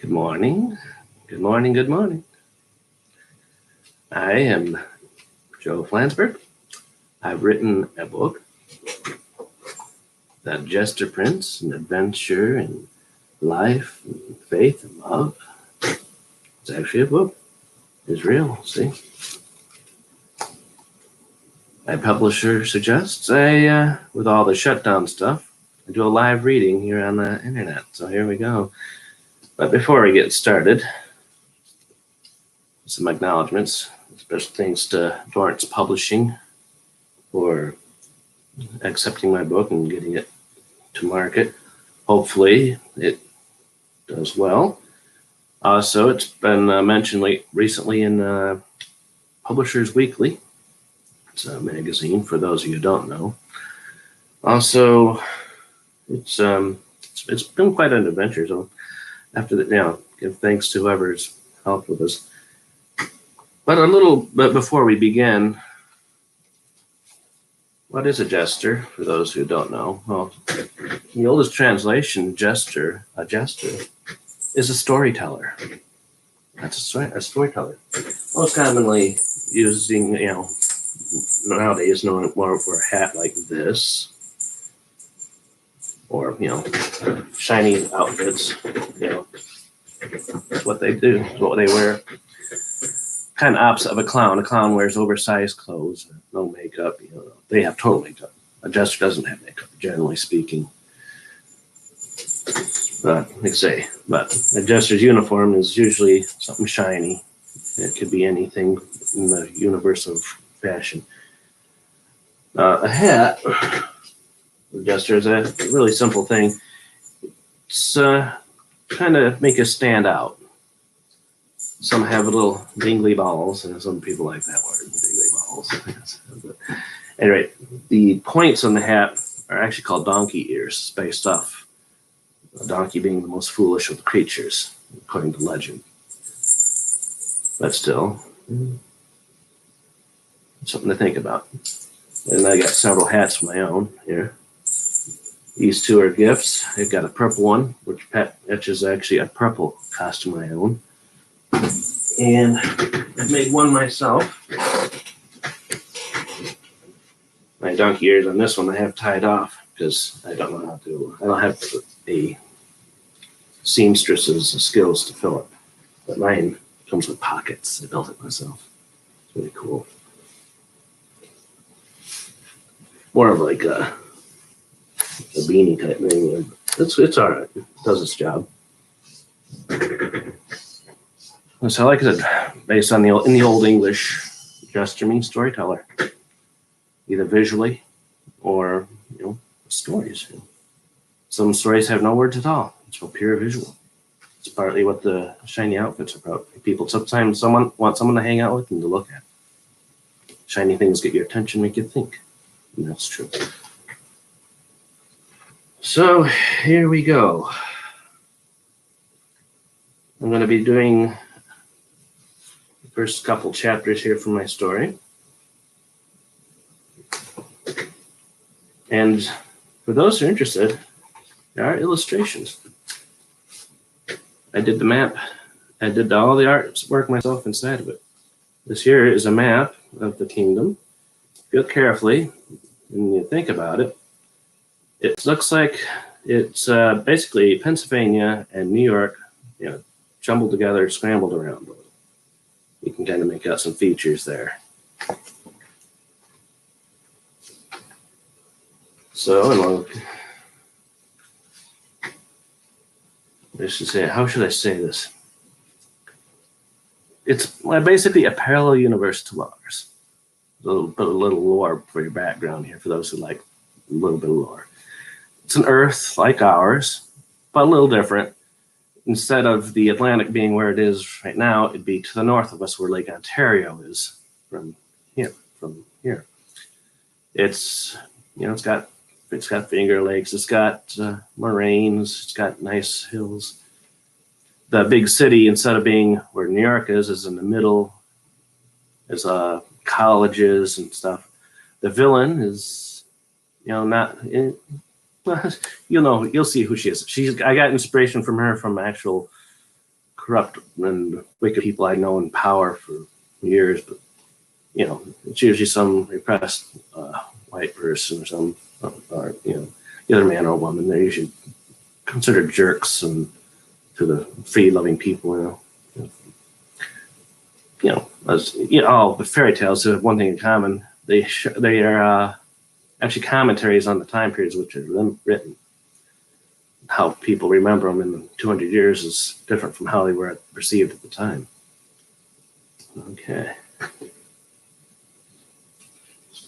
Good morning. Good morning. Good morning. I am Joe Flansburgh. I've written a book, that Jester Prince, an adventure and life and faith and love. It's actually a book. It's real, see? My publisher suggests with all the shutdown stuff, I do a live reading here on the internet. So here we go. But before we get started, some acknowledgments. Special thanks to Dorrance Publishing for accepting my book and getting it to market. Hopefully it does well. Also, it's been mentioned recently in Publishers Weekly. It's a magazine for those of you who don't know. Also, it's been quite an adventure. So after that, give thanks to whoever's helped with us. But a little bit before we begin, what is a jester, for those who don't know? Well, the oldest translation, a jester, is a storyteller. That's a storyteller. Most commonly using, nowadays known more for a hat like this, or, shiny outfits, that's what they do, that's what they wear. Kind of opposite of a clown. A clown wears oversized clothes, no makeup. They have total makeup. A jester doesn't have makeup, generally speaking. But a jester's uniform is usually something shiny. It could be anything in the universe of fashion. A hat, a jester, is a really simple thing. It's kind of make us stand out. Some have little dingly balls, and some people like that word, dingly balls. Anyway, the points on the hat are actually called donkey ears, based off a donkey being the most foolish of the creatures, according to legend. But still, something to think about. And I got several hats of my own here. These two are gifts. I've got a purple one, which is actually a purple costume I own. And I've made one myself. My donkey ears on this one I have tied off because I don't know how to. I don't have a seamstress's skills to fill it. But mine comes with pockets. I built it myself. It's really cool. More of like a beanie type thing. It's all right. It does its job. So, like I said, based on in the Old English, jester means storyteller, either visually or stories. Some stories have no words at all; it's pure visual. It's partly what the shiny outfits are about. People sometimes want someone to hang out with and to look at. Shiny things get your attention, make you think, and that's true. So here we go. I'm going to be doing first couple chapters here from my story. And for those who are interested, there are illustrations. I did the map. I did all the artwork myself inside of it. This here is a map of the kingdom. If you look carefully and you think about it, it looks like it's basically Pennsylvania and New York, jumbled together, scrambled around. You can kind of make out some features there. So, how should I say this? It's basically a parallel universe to ours. A little lore for your background here, for those who like a little bit of lore. It's an Earth like ours, but a little different. Instead of the Atlantic being where it is right now, it'd be to the north of us where Lake Ontario is from here. It's, it's got Finger Lakes, it's got moraines, it's got nice hills. The big city, instead of being where New York is in the middle. There's colleges and stuff. The villain is, not... Well, you'll see who she is. I got inspiration from her from actual corrupt and wicked people I know in power for years, but it's usually some repressed white person or some, or either man or woman. They're usually considered jerks and to the free-loving people. All the fairy tales have one thing in common. They are actually commentaries on the time periods which are written. How people remember them in 200 years is different from how they were perceived at the time. Okay.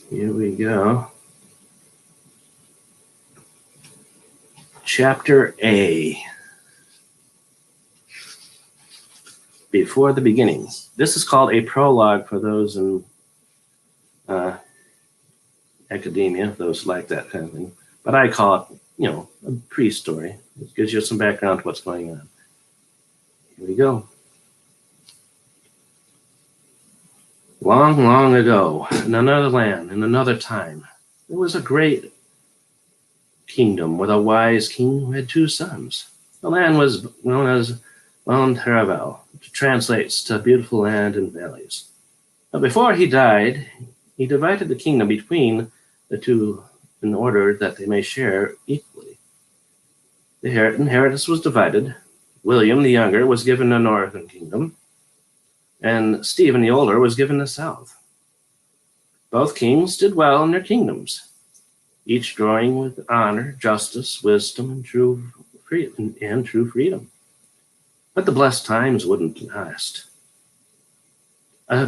Here we go. Chapter A. Before the beginning. This is called a prologue for those in academia, those like that kind of thing. But I call it, a pre-story. It gives you some background to what's going on. Here we go. Long, long ago, in another land, in another time, there was a great kingdom with a wise king who had 2 sons. The land was known as Untitled, which translates to beautiful land and valleys. But before he died, he divided the kingdom between the 2 in order that they may share equally. The inheritance was divided. William the younger was given the northern kingdom, and Stephen the older was given the south. Both kings did well in their kingdoms, each growing with honor, justice, wisdom, and true freedom. But the blessed times wouldn't last. The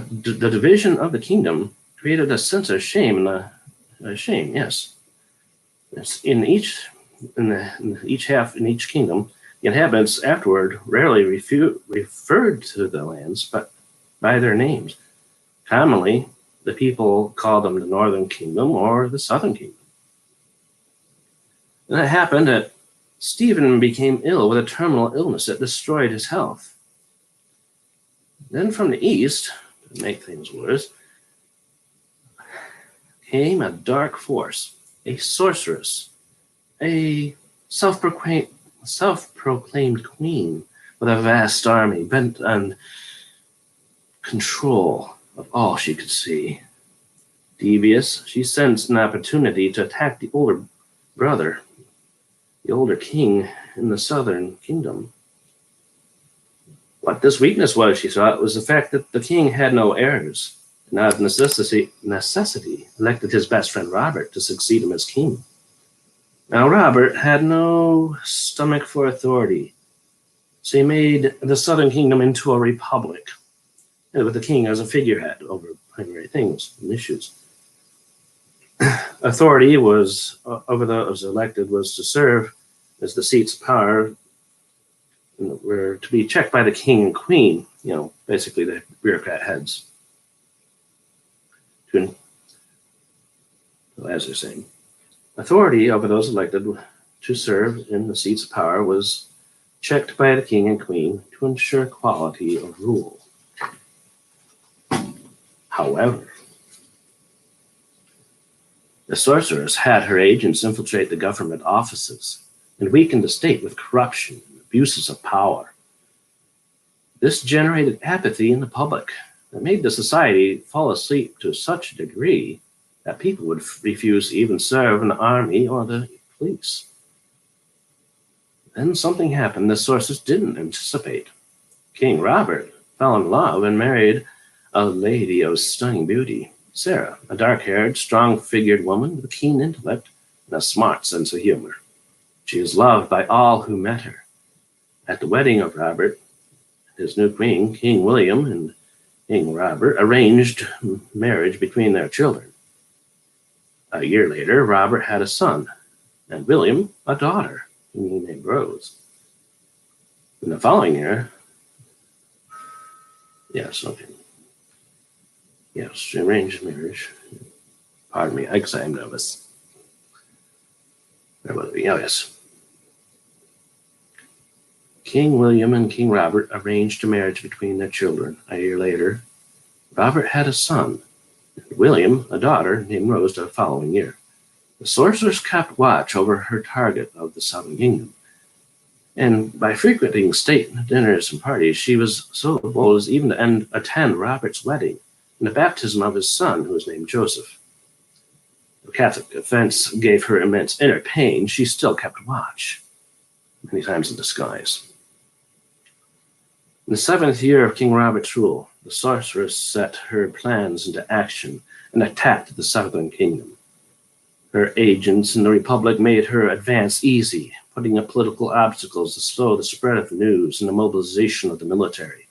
division of the kingdom created a sense of shame, yes. In each half in each kingdom, the inhabitants afterward rarely referred to the lands, but by their names. Commonly, the people called them the Northern Kingdom or the Southern Kingdom. And it happened that Stephen became ill with a terminal illness that destroyed his health. Then from the east, to make things worse, came a dark force, a sorceress, a self-proclaimed queen with a vast army bent on control of all she could see. Devious, she sensed an opportunity to attack the older brother, the older king in the southern kingdom. What this weakness was, she thought, was the fact that the king had no heirs, and out of necessity elected his best friend Robert to succeed him as king. Now Robert had no stomach for authority, so he made the southern kingdom into a republic, with the king as a figurehead over primary things and issues. Authority was over those elected was to serve as the seats of power, were to be checked by the king and queen, basically the bureaucrat heads. As they're saying, authority over those elected to serve in the seats of power was checked by the king and queen to ensure quality of rule. However, the sorceress had her agents infiltrate the government offices and weaken the state with corruption and abuses of power. This generated apathy in the public that made the society fall asleep to such a degree that people would refuse to even serve in the army or the police. Then something happened the sorceress didn't anticipate. King Robert fell in love and married a lady of stunning beauty, Sarah, a dark-haired, strong-figured woman with a keen intellect and a smart sense of humor. She was loved by all who met her. At the wedding of Robert, his new queen, King William and King Robert, arranged marriage between their children. A year later, Robert had a son, and William a daughter, whom he named Rose. In the following year, arranged marriage. Pardon me, I guess I am nervous. Where was we? Oh, yes. King William and King Robert arranged a marriage between their children. A year later, Robert had a son, and William a daughter named Rose the following year. The sorceress kept watch over her target of the Southern Kingdom. And by frequenting state dinners and parties, she was so bold as even to attend Robert's wedding and the baptism of his son, who was named Joseph. The Catholic offense gave her immense inner pain. She still kept watch, many times in disguise. In the 7th year of King Robert's rule, the sorceress set her plans into action and attacked the southern kingdom. Her agents in the Republic made her advance easy, putting up political obstacles to slow the spread of news and the mobilization of the military.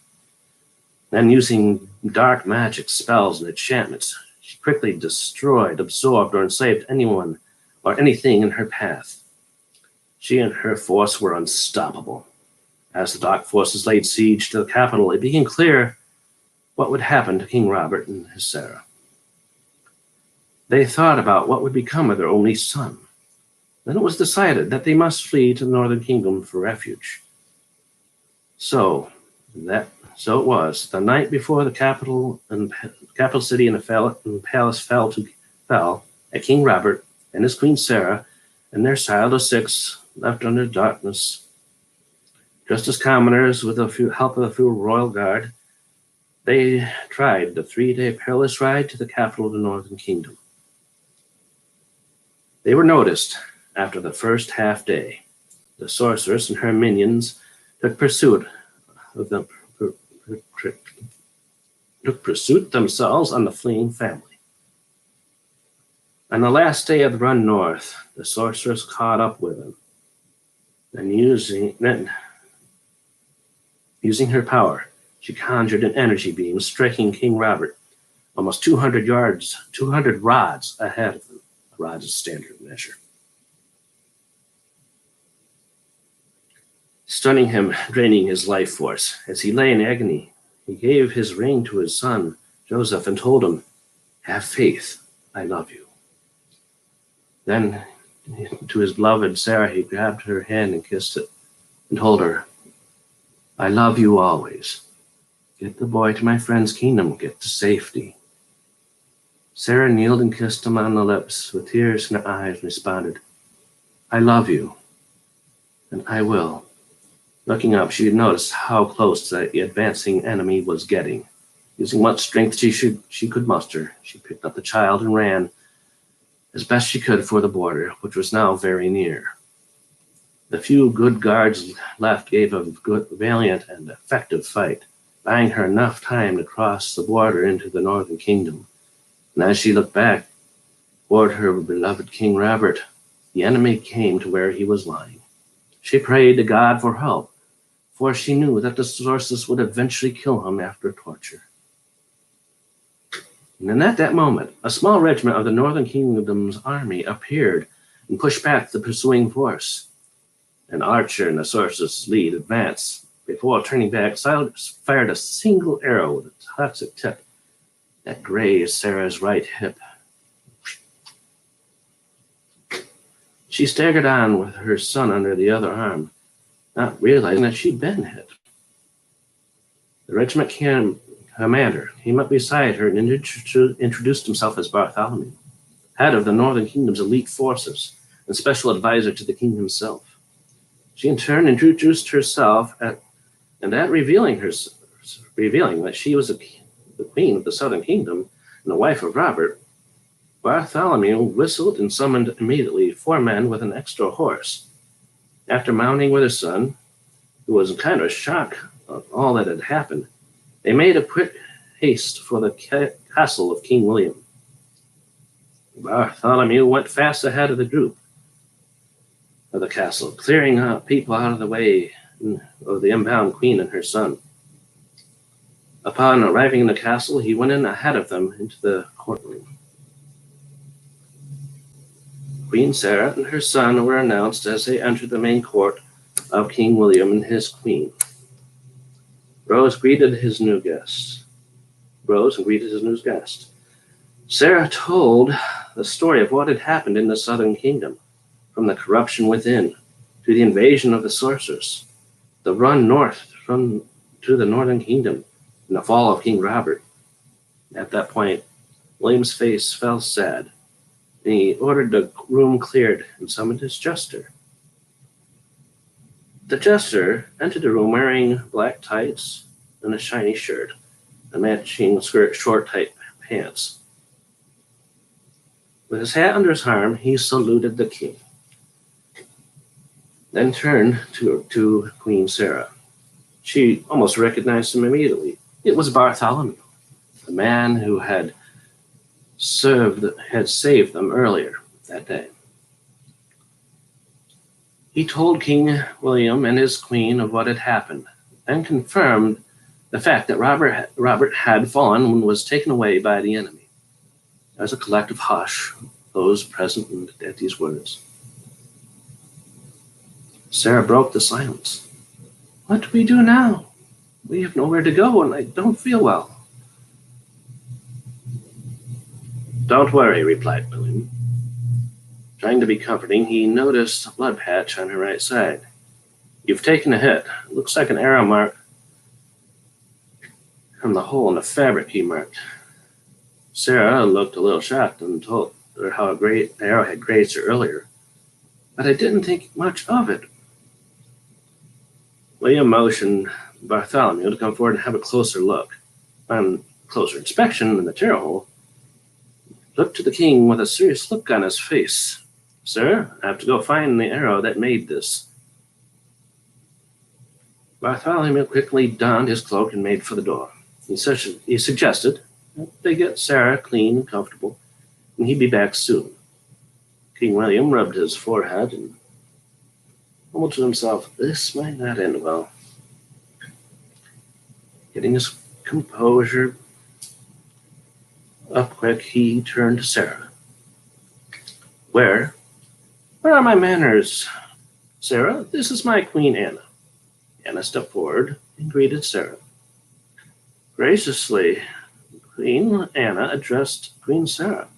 Then, using dark magic, spells, and enchantments, she quickly destroyed, absorbed, or enslaved anyone or anything in her path. She and her force were unstoppable. As the dark forces laid siege to the capital, it became clear what would happen to King Robert and his Sarah. They thought about what would become of their only son. Then it was decided that they must flee to the northern kingdom for refuge. So it was. The night before the capital city and the palace fell at King Robert and his Queen Sarah and their child of 6 left under darkness. Just as commoners, with the help of a few royal guard, they tried the 3-day perilous ride to the capital of the northern kingdom. They were noticed after the first half day. The sorceress and her minions took pursuit themselves on the fleeing family. On the last day of the run north, the sorceress caught up with them, and using her power, she conjured an energy beam, striking King Robert almost 200 rods ahead of them. A rod is a standard measure. Stunning him, draining his life force. As he lay in agony, he gave his ring to his son, Joseph, and told him, "Have faith, I love you." Then, to his beloved Sarah, he grabbed her hand and kissed it, and told her, "I love you always. Get the boy to my friend's kingdom, get to safety." Sarah kneeled and kissed him on the lips with tears in her eyes and responded, "I love you, and I will." Looking up, she had noticed how close the advancing enemy was getting. Using what strength she could muster, she picked up the child and ran as best she could for the border, which was now very near. The few good guards left gave a valiant and effective fight, buying her enough time to cross the border into the northern kingdom. And as she looked back toward her beloved King Robert, the enemy came to where he was lying. She prayed to God for help, for she knew that the sorceress would eventually kill him after torture. And then at that moment, a small regiment of the Northern Kingdom's army appeared and pushed back the pursuing force. An archer in the sorceress' lead advanced. Before turning back, Silas fired a single arrow with a toxic tip that grazed Sarah's right hip. She staggered on with her son under the other arm, not realizing that she'd been hit. The regiment commander came up beside her and introduced himself as Bartholomew, head of the Northern Kingdom's elite forces and special advisor to the king himself. She in turn introduced herself revealing that she was the queen of the Southern Kingdom and the wife of Robert. Bartholomew whistled and summoned immediately 4 men with an extra horse. After mounting with her son, who was kind of shocked of all that had happened, they made a quick haste for the castle of King William. Bartholomew went fast ahead of the group of the castle, clearing people out of the way of the unbound queen and her son. Upon arriving in the castle, he went in ahead of them into the courtroom. Queen Sarah and her son were announced as they entered the main court of King William and his queen. Rose greeted his new guest. Sarah told the story of what had happened in the Southern Kingdom, from the corruption within to the invasion of the sorceress, the run north to the Northern Kingdom, and the fall of King Robert. At that point, William's face fell sad, and he ordered the room cleared and summoned his jester. The jester entered the room wearing black tights and a shiny shirt, a matching skirt, short, tight pants. With his hat under his arm, he saluted the king, then turned to Queen Sarah. She almost recognized him immediately. It was Bartholomew, the man who had saved them earlier that day. He told King William and his queen of what had happened, and confirmed the fact that Robert had fallen and was taken away by the enemy. There was a collective hush, those present at these words. Sarah broke the silence. What do we do now? We have nowhere to go, and I don't feel well. Don't worry, replied William. Trying to be comforting, he noticed a blood patch on her right side. You've taken a hit. It looks like an arrow mark from the hole in the fabric, he marked. Sarah looked a little shocked and told her how a great arrow had grazed her earlier. But I didn't think much of it. William motioned Bartholomew to come forward and have a closer look. On closer inspection in the tear hole, looked to the king with a serious look on his face. Sir, I have to go find the arrow that made this. Bartholomew quickly donned his cloak and made for the door. He suggested that they get Sarah clean and comfortable, and he'd be back soon. King William rubbed his forehead and mumbled to himself, this might not end well. Getting his composure up quick, he turned to Sarah. Where are my manners, Sarah? This is my Queen Anna. Anna stepped forward and greeted Sarah. Graciously, Queen Anna addressed Queen Sarah.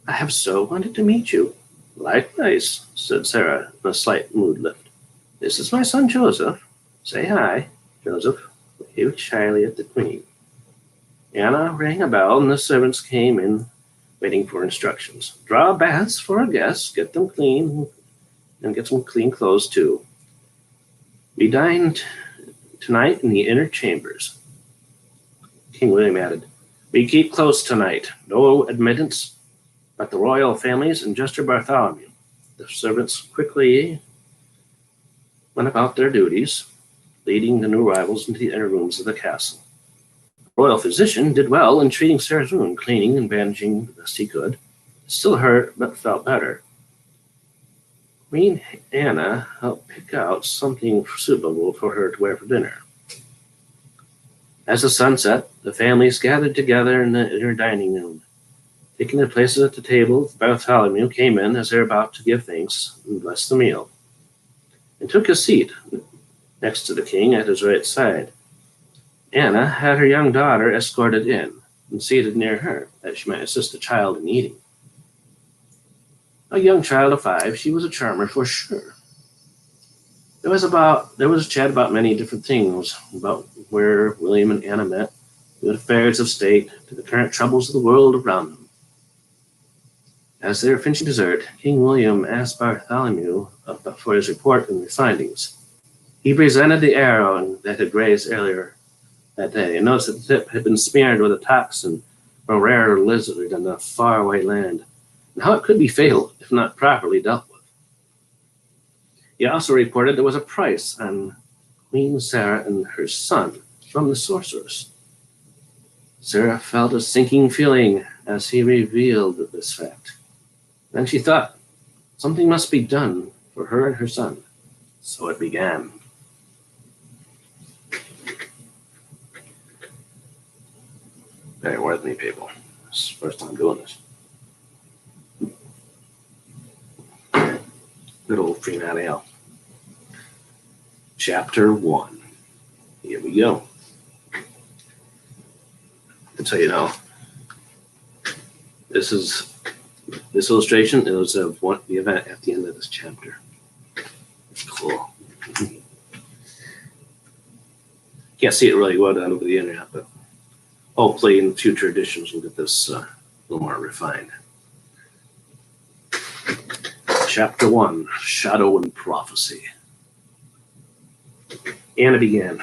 I have so wanted to meet you. Likewise, said Sarah in a slight mood lift. This is my son Joseph. Say hi. Joseph waved shyly at the Queen. Anna rang a bell and the servants came in, waiting for instructions. Draw baths for our guests, get them clean, and get some clean clothes too. We dined tonight in the inner chambers. King William added, we keep close tonight. No admittance but the royal families and Jester Bartholomew. The servants quickly went about their duties, leading the new arrivals into the inner rooms of the castle. The royal physician did well in treating Sarah's wound, cleaning and bandaging the best he could. It still hurt, but felt better. Queen Anna helped pick out something suitable for her to wear for dinner. As the sun set, the families gathered together in the inner dining room. Taking their places at the table, Bartholomew came in as they were about to give thanks and bless the meal, and took his seat next to the king at his right side. Anna had her young daughter escorted in and seated near her, that she might assist the child in eating. A young child of 5, she was a charmer for sure. There was a chat about many different things, about where William and Anna met, the affairs of state, to the current troubles of the world around them. As they were finishing dessert, King William asked Bartholomew for his report and findings. He presented the arrow that had grazed earlier that day, and noticed that the tip had been smeared with a toxin from a rare lizard in a faraway land, and how it could be fatal if not properly dealt with. He also reported there was a price on Queen Sarah and her son from the sorceress. Sarah felt a sinking feeling as he revealed this fact. Then she thought, something must be done for her and her son. So it began. Bear with me, people. This is the first time doing this. Good old free night ale. Chapter 1. Here we go. To tell you now, this illustration is of the event at the end of this chapter. It's cool. Can't see it really well down over the internet, but hopefully in future editions we'll get this a little more refined. Chapter 1, Shadow and Prophecy. Anna began.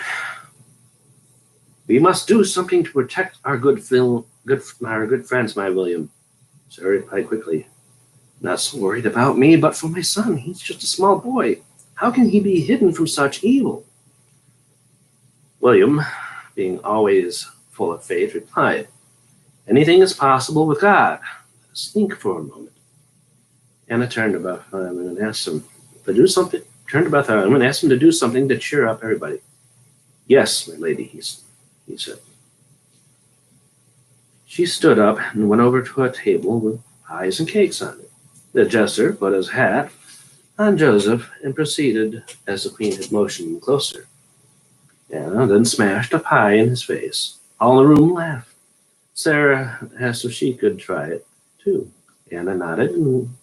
We must do something to protect our good friends, my William. Sarah replied quickly. Not so worried about me, but for my son. He's just a small boy. How can he be hidden from such evil? William, being always full of faith, replied, Anything is possible with God. Let's think for a moment. Anna turned to Bartholomew and asked him to do something. To do something to cheer up everybody. Yes, my lady, he said. She stood up and went over to a table with pies and cakes on it. The jester put his hat on Joseph and proceeded as the queen had motioned him closer. Anna then smashed a pie in his face. All in the room laughed. Sarah asked if she could try it too. Anna nodded and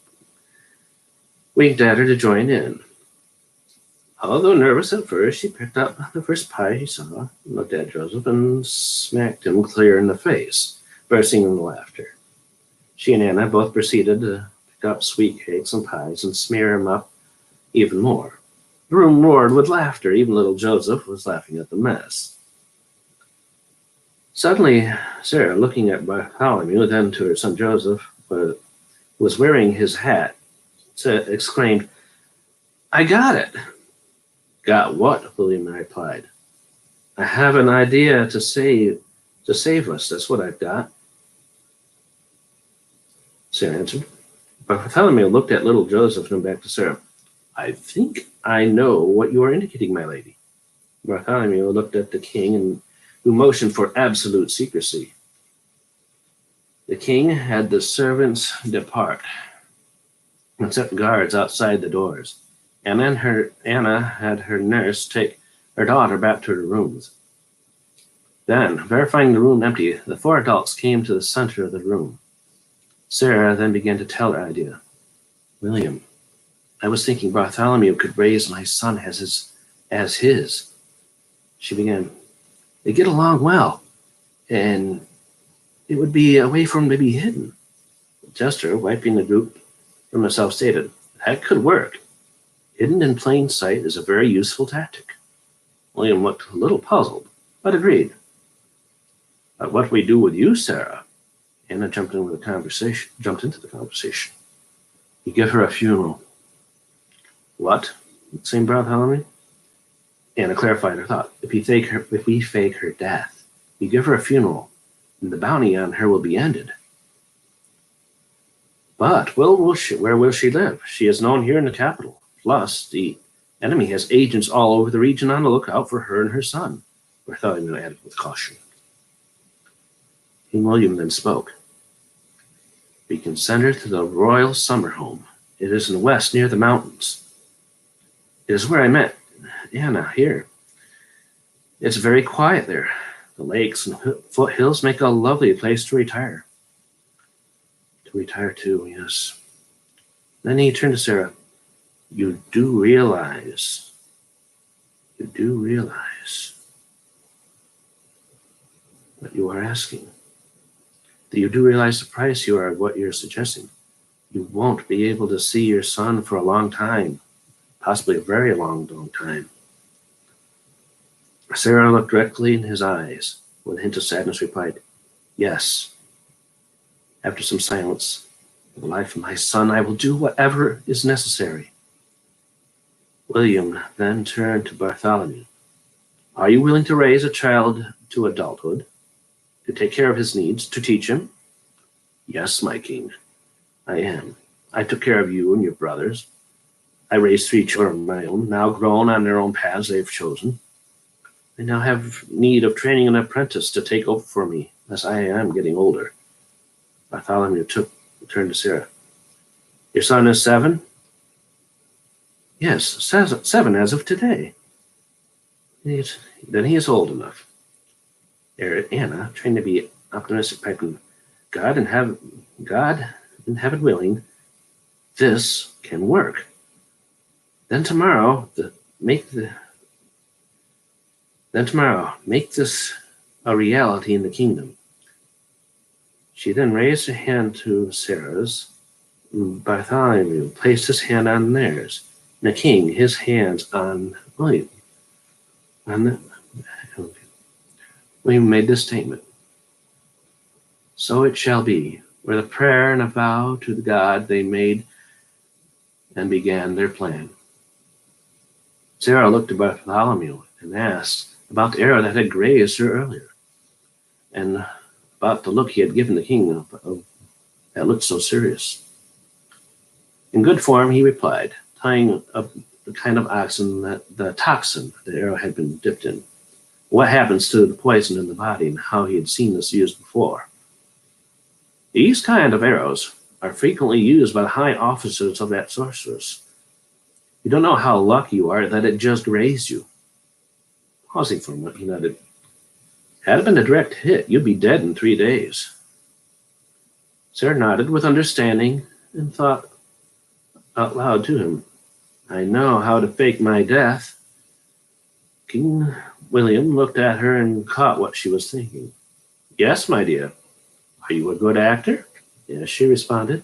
winked at her to join in. Although nervous at first, she picked up the first pie she saw, looked at Joseph, and smacked him clear in the face, bursting into laughter. She and Anna both proceeded to pick up sweet cakes and pies and smear him up even more. The room roared with laughter. Even little Joseph was laughing at the mess. Suddenly, Sarah, looking at Bartholomew, then to her son Joseph, was wearing his hat, exclaimed, I got it. Got what? William replied. I have an idea to save us. That's what I've got. Sarah answered. Bartholomew looked at little Joseph and back to Sarah. I think I know what you are indicating, my lady. Bartholomew looked at the king who motioned for absolute secrecy. The king had the servants depart and set guards outside the doors. And then Anna had her nurse take her daughter back to her rooms. Then, verifying the room empty, the four adults came to the center of the room. Sarah then began to tell her idea. William, I was thinking Bartholomew could raise my son as his. She began. They get along well, and it would be a way for him to be hidden. Jester, wiping the group from himself, stated, That could work. Hidden in plain sight is a very useful tactic. William looked a little puzzled, but agreed. But what we do with you, Sarah? Anna jumped into the conversation. You give her a funeral. What? Exclaimed Bartholomew. Anna clarified her thought. If we fake her death, you give her a funeral, and the bounty on her will be ended. But where will she live? She is known here in the capital. Plus, the enemy has agents all over the region on the lookout for her and her son, Bartholomew added with caution. King William then spoke. We can send her to the royal summer home. It is in the west near the mountains. It is where I met Anna here. It's very quiet there. The lakes and foothills make a lovely place to retire. To retire to, yes. Then he turned to Sarah. You do realize what you are asking. That you do realize the price you are of what you're suggesting. You won't be able to see your son for a long time, possibly a very long, long time. Sarah looked directly in his eyes. With a hint of sadness, replied, Yes. After some silence, for the life of my son, I will do whatever is necessary. William then turned to Bartholomew. Are you willing to raise a child to adulthood, to take care of his needs, to teach him? Yes, my king, I am. I took care of you and your brothers. I raised 3 children of my own, now grown on their own paths they've chosen. I now have need of training an apprentice to take over for me, as I am getting older. Bartholomew turned to Sarah. Your son is 7? Yes, 7 as of today. Then he is old enough. Anna, trying to be optimistic, piping, God in heaven willing, this can work. Then tomorrow, make this a reality in the kingdom. She then raised her hand to Sarah's. Bartholomew placed his hand on theirs. And the king, his hands on William. And we made this statement. So it shall be, with a prayer and a vow to the God they made and began their plan. Sarah looked at Bartholomew and asked about the arrow that had grazed her earlier, and about the look he had given the king that looked so serious. In good form, he replied, tying up the kind of oxen that the toxin the arrow had been dipped in, what happens to the poison in the body, and how he had seen this used before. These kind of arrows are frequently used by the high officers of that sorceress. You don't know how lucky you are that it just grazed you. Pausing for a moment, he nodded. Had it been a direct hit, you'd be dead in 3 days. Sarah nodded with understanding and thought out loud to him, I know how to fake my death. King William looked at her and caught what she was thinking. Yes, my dear. Are you a good actor? Yes, she responded.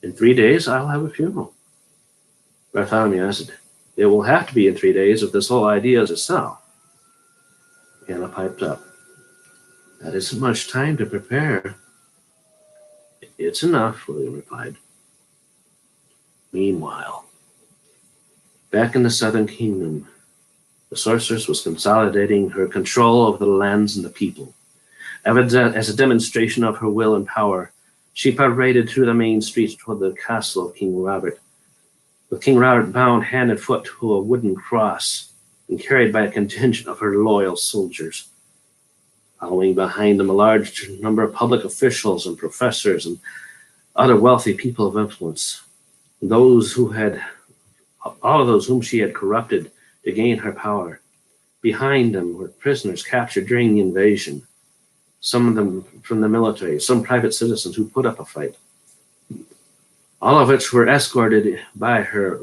In 3 days, I'll have a funeral. Bartholomew answered, it will have to be in 3 days if this whole idea is to sell. Anna piped up. That isn't much time to prepare. It's enough, William replied. Meanwhile, back in the southern kingdom, the sorceress was consolidating her control over the lands and the people. As a demonstration of her will and power, she paraded through the main streets toward the castle of King Robert, with King Robert bound hand and foot to a wooden cross and carried by a contingent of her loyal soldiers. Following behind them a large number of public officials and professors and other wealthy people of influence, all of those whom she had corrupted to gain her power. Behind them were prisoners captured during the invasion, some of them from the military, some private citizens who put up a fight. All of which were escorted by her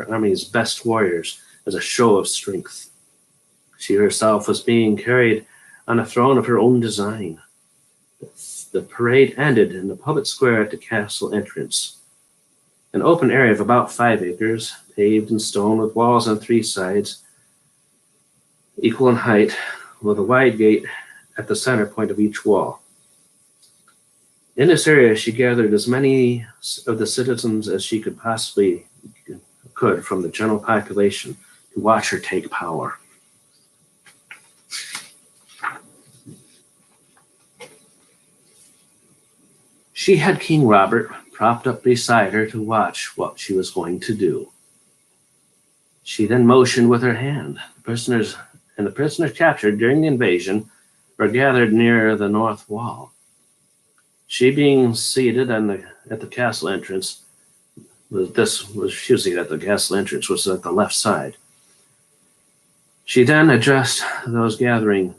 army's best warriors as a show of strength. She herself was being carried on a throne of her own design. The parade ended in the public square at the castle entrance, an open area of about 5 acres, paved in stone with walls on 3 sides, equal in height, with a wide gate at the center point of each wall. In this area, she gathered as many of the citizens as she could from the general population to watch her take power. She had King Robert propped up beside her to watch what she was going to do. She then motioned with her hand. The prisoners captured during the invasion were gathered near the north wall. She being seated at the castle entrance, she was seated at the castle entrance, was at the left side. She then addressed those gathering,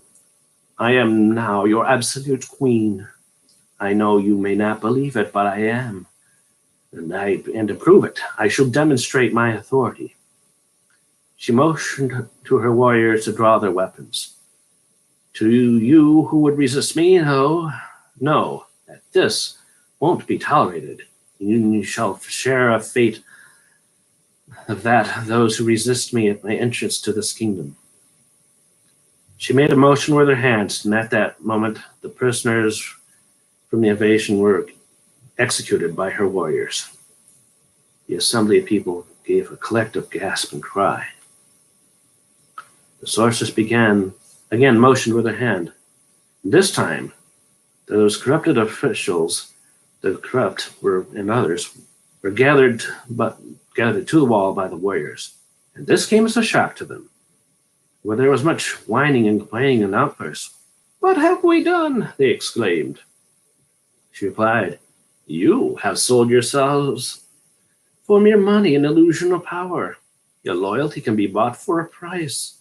I am now your absolute queen. I know you may not believe it, but I am. And to prove it, I shall demonstrate my authority. She motioned to her warriors to draw their weapons. To you who would resist me, know that this won't be tolerated. You shall share a fate of those who resist me at my entrance to this kingdom. She made a motion with her hands, and at that moment, the prisoners from the invasion were executed by her warriors. The assembly of people gave a collective gasp and cry. The sorceress again motioned with her hand. This time, those corrupted officials, and others, were gathered to the wall by the warriors. And this came as a shock to them, where there was much whining and complaining and outbursts. What have we done? They exclaimed. She replied, you have sold yourselves for mere money and illusion of power. Your loyalty can be bought for a price.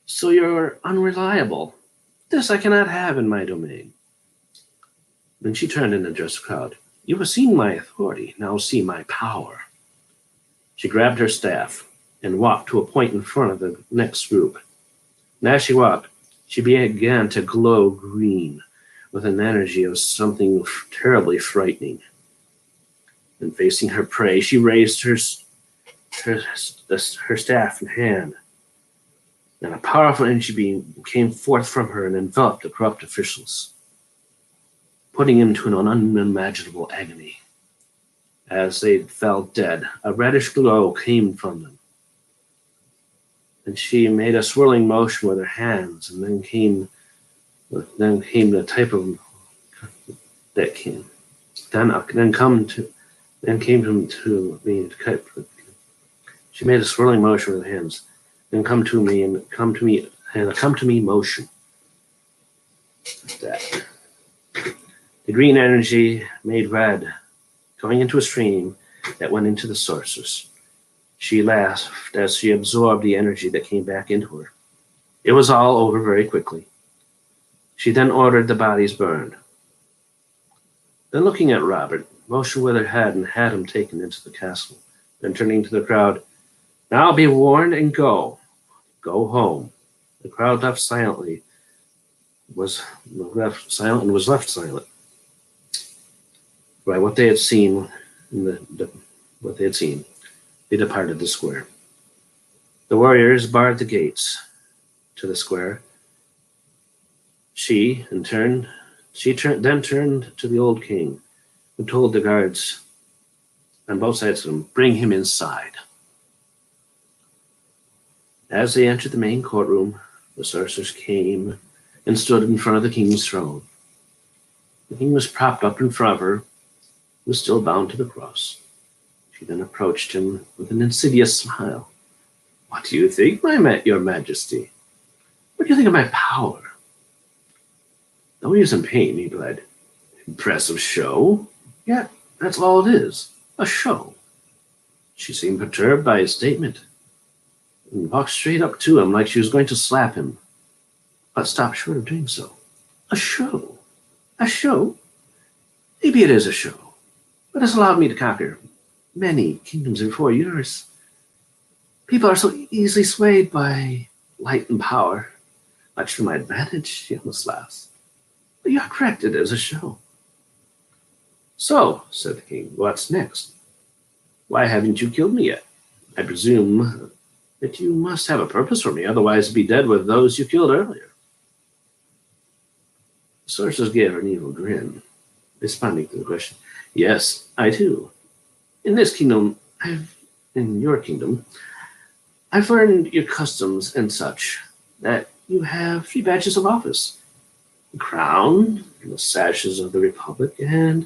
So you're unreliable. This I cannot have in my domain. Then she turned and addressed the crowd. You have seen my authority, now see my power. She grabbed her staff and walked to a point in front of the next group. And as she walked, she began to glow green with an energy of something terribly frightening. And facing her prey, she raised her staff in hand. and a powerful energy beam came forth from her and enveloped the corrupt officials, putting him into an unimaginable agony. As they fell dead, a reddish glow came from them. And she made a swirling motion with her hands, and then came the type of that came. Then came to me. She made a swirling motion with her hands. Then come to me motion. That. The green energy made red, going into a stream that went into the sorceress. She laughed as she absorbed the energy that came back into her. It was all over very quickly. She then ordered the bodies burned. Then looking at Robert, motioned with her head and had him taken into the castle. Then turning to the crowd, "Now be warned and go. Go home." The crowd left silent and was left silent by what they had seen. They departed the square. The warriors barred the gates to the square. She then turned to the old king, who told the guards on both sides of him, "Bring him inside." As they entered the main courtroom, the sorceress came and stood in front of the king's throne. The king was propped up in front of her, who was still bound to the cross. She then approached him with an insidious smile. "What do you think, your majesty? What do you think of my power?" "Though he is in pain," he replied. "Impressive show? Yeah, that's all it is, a show." She seemed perturbed by his statement and walked straight up to him like she was going to slap him, but stopped short of doing so. "A show? A show? Maybe it is a show, but it's allowed me to conquer many kingdoms before yours. People are so easily swayed by light and power. Much to my advantage," she almost laughs. "But you are correct, it is a show." "So," said the king, "what's next? Why haven't you killed me yet? I presume that you must have a purpose for me, otherwise be dead with those you killed earlier." The sorceress gave her an evil grin, responding to the question. "Yes, I do. In your kingdom, I've learned your customs and such, that you have 3 badges of office: the crown, the sashes of the republic, and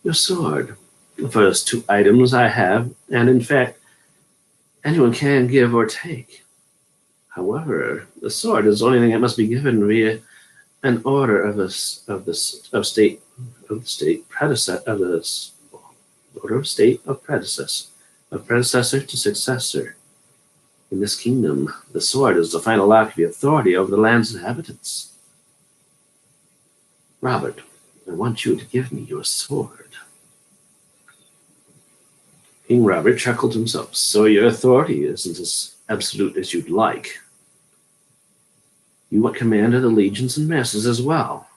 your sword. The first 2 items I have, and in fact, anyone can give or take. However, the sword is the only thing that must be given via an order of predecessor to successor. In this kingdom, the sword is the final lock of the authority over the land's inhabitants. Robert, I want you to give me your sword." King Robert chuckled to himself. "So your authority isn't as absolute as you'd like. You want command of the legions and masses as well.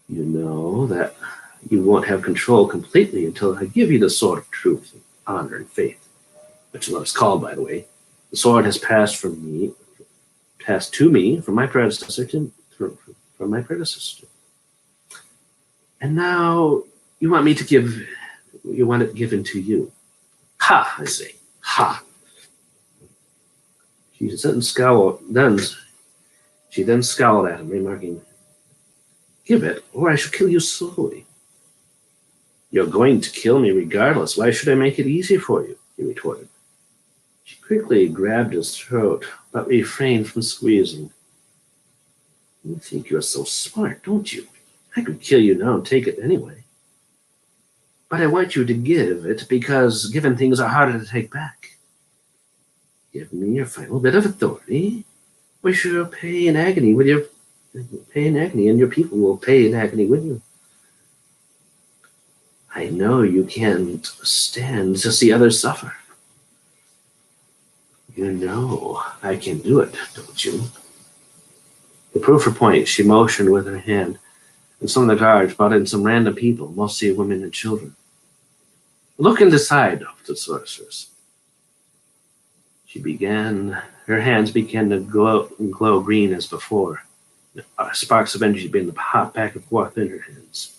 You know that you won't have control completely until I give you the sword of truth, honor, and faith, which is what it's called, by the way. The sword has passed to me from my predecessor from my predecessor. And now you want it given to you. Ha, I say, ha." She then scowled at him, remarking, "Give it, or I shall kill you slowly." "You're going to kill me regardless. Why should I make it easy for you?" he retorted. She quickly grabbed his throat, but refrained from squeezing. "You think you're so smart, don't you? I could kill you now and take it anyway. But I want you to give it because given things are harder to take back. Give me your final bit of authority, or you'll pay in agony and your people will pay in agony with you. I know you can't stand to see others suffer. You know I can do it, don't you?" To prove her point, she motioned with her hand, and some of the guards brought in some random people, mostly women and children. "Look and decide," the sorceress. Her hands began to glow green as before. Sparks of energy began to pop back and forth in her hands.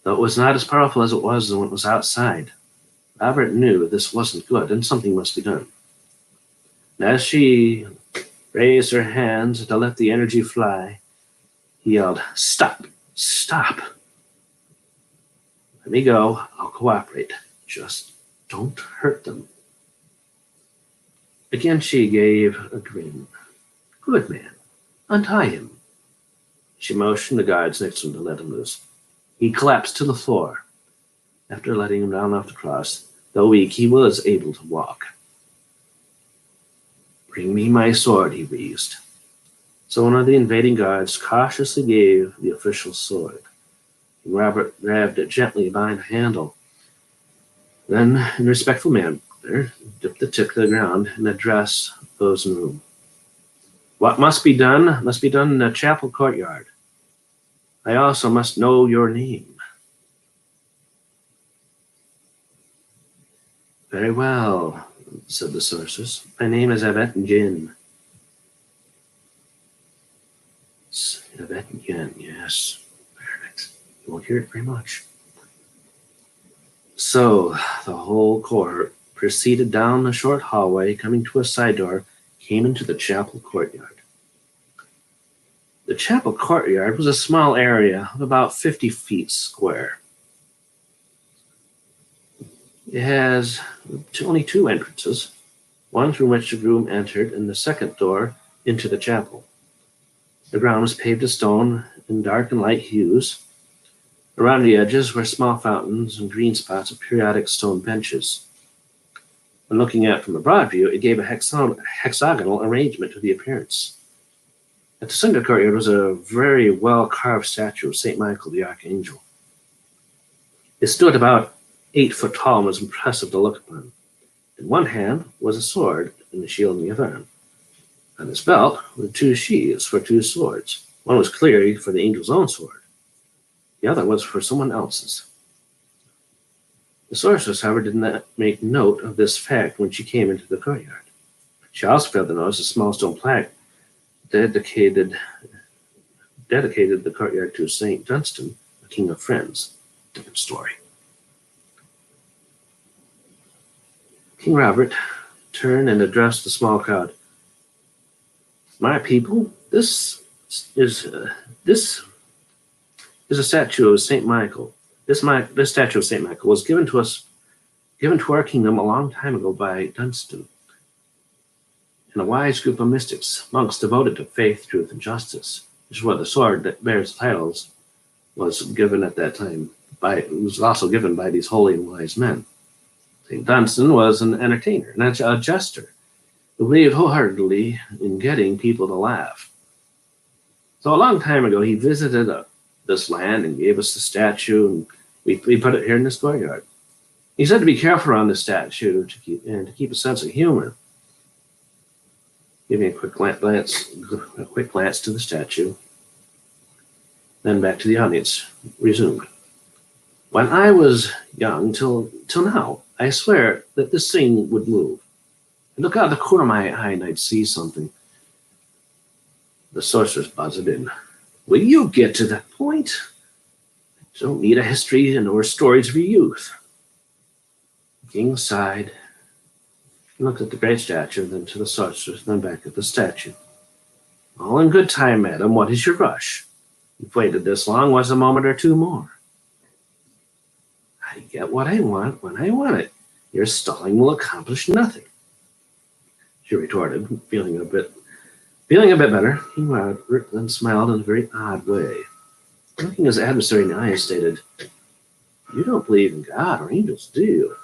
Though it was not as powerful as it was when it was outside, Robert knew this wasn't good and something must be done. And as she raised her hands to let the energy fly, he yelled, "Stop! Stop! Let me go. I'll cooperate. Just don't hurt them." Again she gave a grin. "Good man. Untie him." She motioned the guards next to him to let him loose. He collapsed to the floor. After letting him down off the cross, though weak, he was able to walk. "Bring me my sword," he wheezed. So one of the invading guards cautiously gave the official sword. Robert grabbed it gently behind the handle. Then, in a respectful manner, dipped the tip to the ground and addressed those in the room. "What must be done in the chapel courtyard. I also must know your name." "Very well," said the sorceress. "My name is Avet Jin." Avet Jin, yes. Perfect. You won't hear it very much. So the whole cohort proceeded down the short hallway, coming to a side door, came into the chapel courtyard. The chapel courtyard was a small area of about 50 feet square. It has only two entrances, one through which the groom entered and the second door into the chapel. The ground was paved with stone in dark and light hues. Around the edges were small fountains and green spots of periodic stone benches. When looking at it from a broad view, it gave a hexagonal arrangement to the appearance. At the center of the courtyard was a very well-carved statue of St. Michael the Archangel. It stood about 8 foot tall and was impressive to look upon. In one hand was a sword and a shield in the other hand. On his belt were 2 sheaths for 2 swords. One was clearly for the angel's own sword. The other was for someone else's. The sorceress, however, did not make note of this fact when she came into the courtyard. She also failed to notice a small stone plaque dedicated the courtyard to St. Dunstan, a king of friends. Different story. King Robert turned and addressed the small crowd. "My people, this is a statue of St. Michael. This statue of St. Michael was given to our kingdom a long time ago by Dunstan and a wise group of mystics, monks devoted to faith, truth, and justice, which is what the sword that bears the titles was given at that time. It was also given by these holy and wise men. St. Dunstan was an entertainer and a jester who believed wholeheartedly in getting people to laugh. So a long time ago, he visited this land and gave us the statue, and we put it here in this courtyard. He said to be careful around the statue to keep a sense of humor. Giving a quick glance to the statue, then back to the audience, resumed. "When I was young till now, I swear that this thing would move. I'd look out the corner of my eye and I'd see something." The sorceress buzzed in. "Will you get to that point? I don't need a history or stories of your youth." The king sighed, looked at the great statue, then to the sorceress, then back at the statue. "All in good time, madam. What is your rush? You've waited this long. What's a moment or two more?" "I get what I want when I want it. Your stalling will accomplish nothing," she retorted, feeling a bit better. King Robert then smiled in a very odd way. Looking his adversary in the eye, stated, "You don't believe in God or angels, do you?"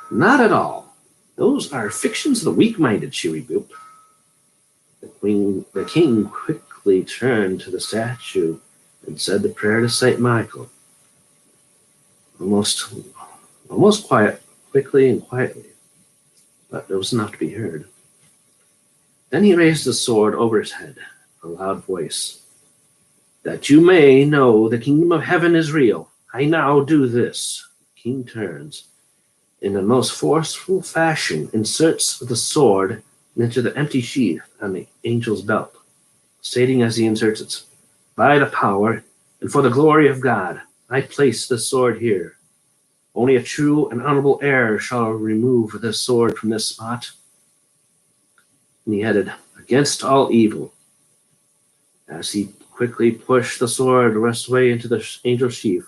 "Not at all. Those are fictions of the weak-minded," she rebuked. The king quickly turned to the statue and said the prayer to St. Michael. Almost quickly and quietly, but it was enough to be heard. Then he raised the sword over his head, a loud voice. "That you may know the kingdom of heaven is real, I now do this." The king turns in the most forceful fashion, inserts the sword into the empty sheath on the angel's belt, stating as he inserts it, "By the power and for the glory of God, I place the sword here. Only a true and honorable heir shall remove this sword from this spot." And he added, "Against all evil." As he quickly pushed the sword the rest way into the angel's sheath,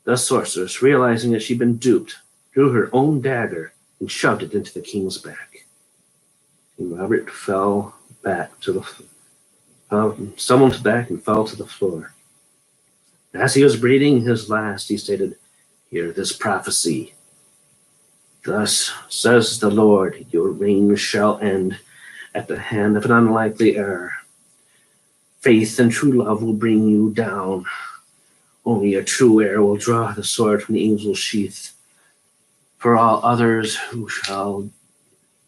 the sorceress, realizing that she'd been duped, drew her own dagger and shoved it into the king's back. King Robert fell back to the stumbled back and fell to the floor. As he was breathing his last, he stated, "Hear this prophecy. Thus says the Lord, your reign shall end at the hand of an unlikely heir. Faith and true love will bring you down. Only a true heir will draw the sword from the angel's sheath. For all others who shall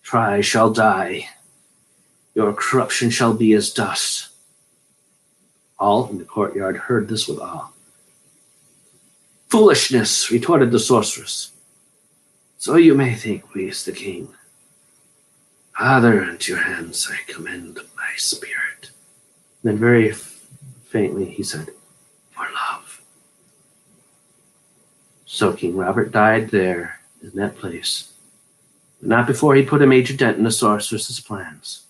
try shall die. Your corruption shall be as dust." All in the courtyard heard this with awe. "Foolishness," retorted the sorceress. "So you may think," pleased the king. "Father, into your hands I commend my spirit." Then very faintly he said, "For love." So King Robert died there in that place, but not before he put a major dent in the sorceress's plans.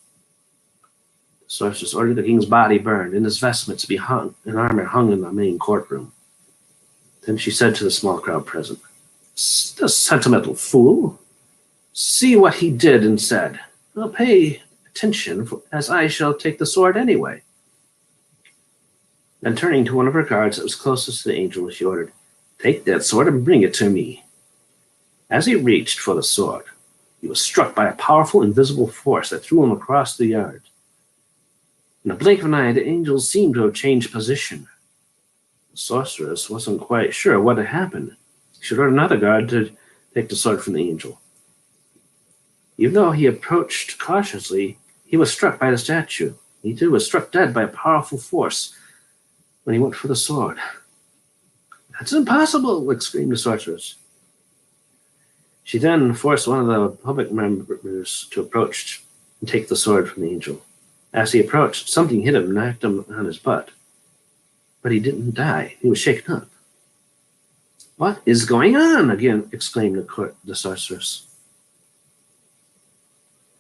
The sorceress ordered the king's body burned and his vestments be hung and armor hung in the main courtroom. Then she said to the small crowd present, "The sentimental fool! See what he did and said. I'll pay attention, as I shall take the sword anyway." Then turning to one of her guards that was closest to the angel, she ordered, "Take that sword and bring it to me." As he reached for the sword, he was struck by a powerful invisible force that threw him across the yard. In a blink of an eye, the angel seemed to have changed position. The sorceress wasn't quite sure what had happened. She ordered another guard to take the sword from the angel. Even though he approached cautiously, he was struck by the statue. He too was struck dead by a powerful force when he went for the sword. "That's impossible!" exclaimed the sorceress. She then forced one of the public members to approach and take the sword from the angel. As he approached, something hit him and knocked him on his butt. But he didn't die. He was shaken up. "What is going on?" again exclaimed the sorceress.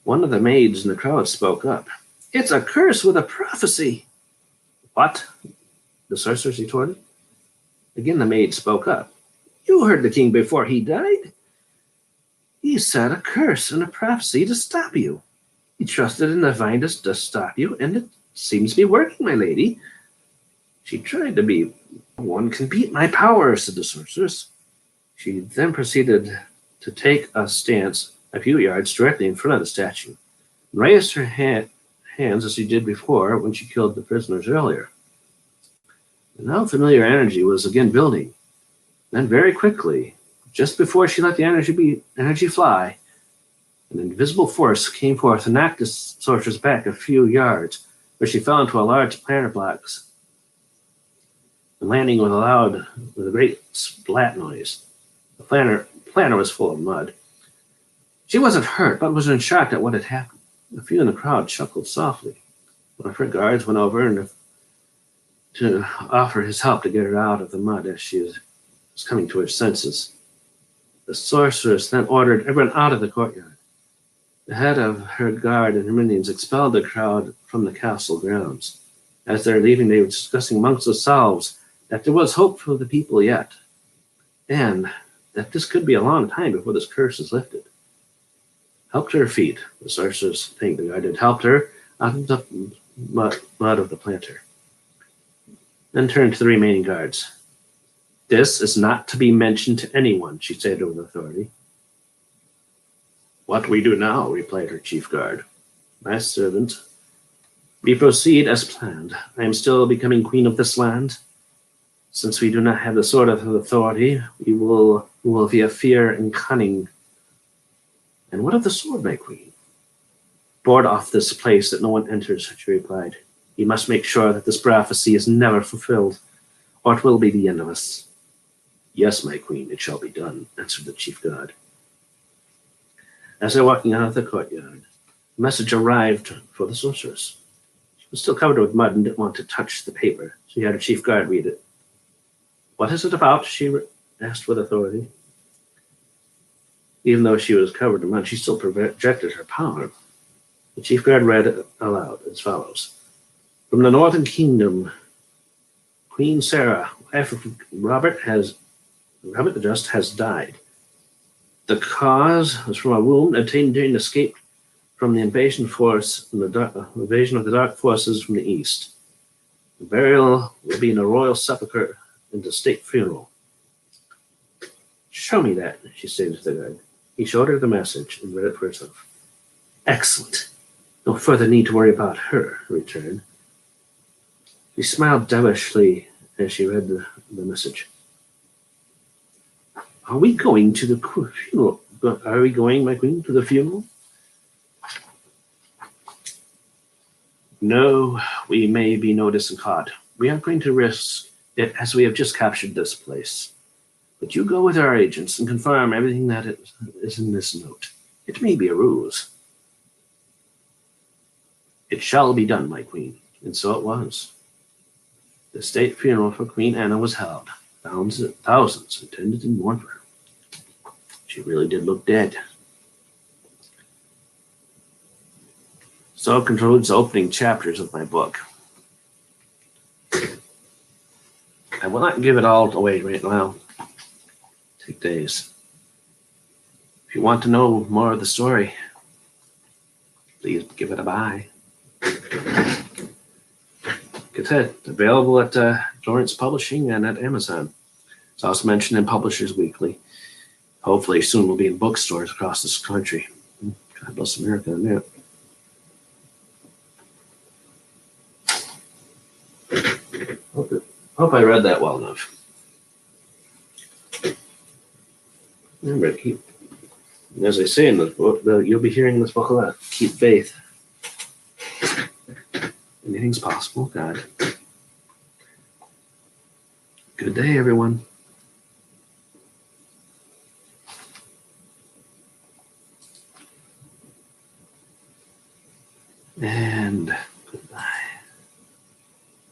One of the maids in the crowd spoke up. "It's a curse with a prophecy." "What?" the sorceress retorted. Again the maid spoke up. "You heard the king before he died. He said a curse and a prophecy to stop you. He trusted in the divinest to stop you, and it seems to be working, my lady." "She tried to be. One can beat my power," said the sorceress. She then proceeded to take a stance a few yards directly in front of the statue, and raised her hands as she did before when she killed the prisoners earlier. The now familiar energy was again building. Then very quickly, just before she let the energy fly, an invisible force came forth and knocked the sorceress back a few yards, where she fell into a large planter box, and landing with a great splat noise. The planter was full of mud. She wasn't hurt, but was in shock at what had happened. A few in the crowd chuckled softly. One of her guards went over and to offer his help to get her out of the mud as she was coming to her senses. The sorceress then ordered everyone out of the courtyard. The head of her guard and her minions expelled the crowd from the castle grounds. As they were leaving, they were discussing amongst themselves that there was hope for the people yet, and that this could be a long time before this curse is lifted. Helped to her feet, the sorceress thanked the guard had helped her out of the mud of the planter. Then turned to the remaining guards. "This is not to be mentioned to anyone," she said with authority. "What we do now," replied her chief guard. "My servant, we proceed as planned. I am still becoming queen of this land. Since we do not have the sword of authority, we will via fear and cunning. And what of the sword, my queen?" "Board off this place that no one enters," she replied. "You must make sure that this prophecy is never fulfilled, or it will be the end of us." Yes, my queen, it shall be done, answered the chief guard. As they were walking out of the courtyard, a message arrived for the sorceress. She was still covered with mud and didn't want to touch the paper, so he had her chief guard read it. What is it about? She asked with authority. Even though she was covered in mud, she still projected her power. The chief guard read it aloud as follows. From the Northern Kingdom, Queen Sarah, wife of Robert the Just, has died. The cause was from a wound obtained during the escape from the invasion of the dark forces from the east. The burial will be in a royal sepulchre and a state funeral. Show me that, she said to the guard. He showed her the message and read it for herself. Excellent. No further need to worry about her, he returned. She smiled devilishly as she read the message. Are we going to the funeral? Are we going, my queen, to the funeral? No, we may be noticed and caught. We aren't going to risk it as we have just captured this place. But you go with our agents and confirm everything that is in this note. It may be a ruse. It shall be done, my queen. And so it was. The state funeral for Queen Anna was held. Thousands attended and mourned for her. She really did look dead. So it concludes the opening chapters of my book. I will not give it all away right now. Take days. If you want to know more of the story, please give it a buy. It's available at Lawrence Publishing and at Amazon. It's also mentioned in Publishers Weekly. Hopefully soon will be in bookstores across this country. God bless America on that. Hope I read that well enough. Remember, as I say in this book, you'll be hearing this book a lot. Keep faith. Anything's possible, God. Good day, everyone. And